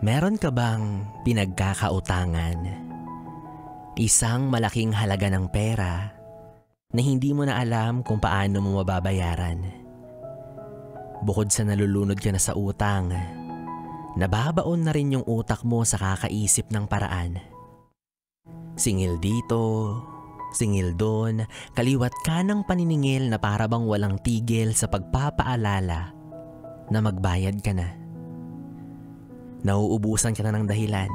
Meron ka bang pinagkakautangan? Isang malaking halaga ng pera na hindi mo na alam kung paano mo mababayaran. Bukod sa nalulunod ka na sa utang, nababaon na rin yung utak mo sa kakaisip ng paraan. Singil dito, singil doon, kaliwat ka ng paniningil na para bang walang tigil sa pagpapaalala na magbayad ka na. Nauubusan ka na ng dahilan.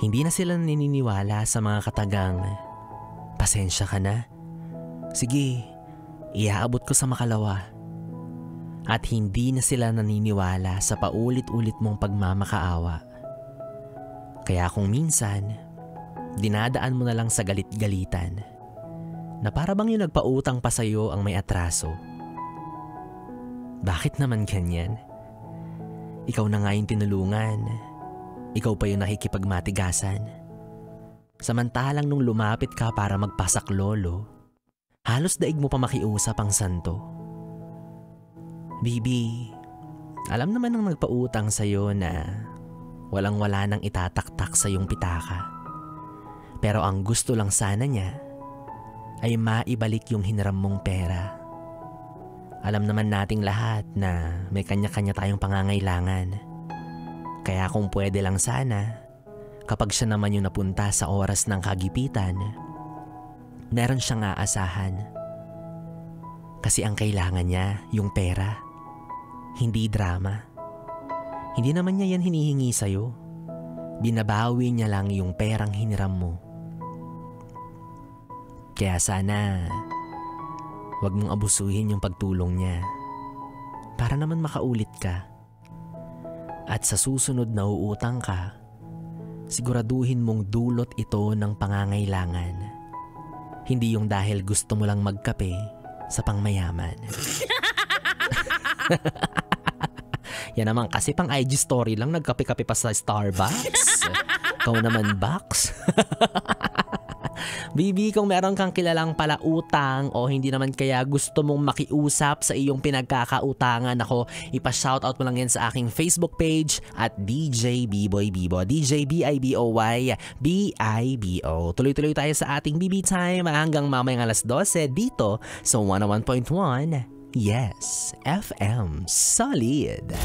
Hindi na sila naniniwala sa mga katagang, pasensya ka na. Sige, iaabot ko sa makalawa. At hindi na sila naniniwala sa paulit-ulit mong pagmamakaawa. Kaya kung minsan, dinadaan mo na lang sa galit-galitan na para bang yung nagpautang pa sa'yo ang may atraso. Bakit naman ganyan? Ikaw na nga yung tinulungan. Ikaw pa yung nakikipagmatigasan. Samantalang nung lumapit ka para magpasaklolo, halos daig mo pa makiusap ang santo. Bibi, alam naman ng nagpautang sa'yo na walang-wala nang itataktak sa iyong pitaka. Pero ang gusto lang sana niya ay maibalik yung hiniram mong pera. Alam naman nating lahat na may kanya-kanya tayong pangangailangan. Kaya kung pwede lang sana, kapag siya naman yung napunta sa oras ng kagipitan, meron siyang aasahan. Kasi ang kailangan niya, yung pera, hindi drama. Hindi naman niya yan hinihingi sa'yo. Binabawi niya lang yung perang hiniram mo. Kaya sana, huwag mong abusuhin yung pagtulong niya para naman makaulit ka. At sa susunod na uutang ka, siguraduhin mong dulot ito ng pangangailangan. Hindi yung dahil gusto mo lang magkape sa pangmayaman. Yan naman kasi pang IG story lang, nagkape-kape pa sa Starbucks. Ikaw naman, Box. Bibi, kung meron kang kilalang palautang o hindi naman kaya gusto mong makiusap sa iyong pinagkakautangan, ako, ipa-shoutout mo lang yan sa aking Facebook page at DJ Biboy Bibo. DJ B-I-B-O-Y B-I-B-O. Tuloy-tuloy tayo sa ating BB Time hanggang mamayang alas 12 dito sa 101.1 Yes FM Solid.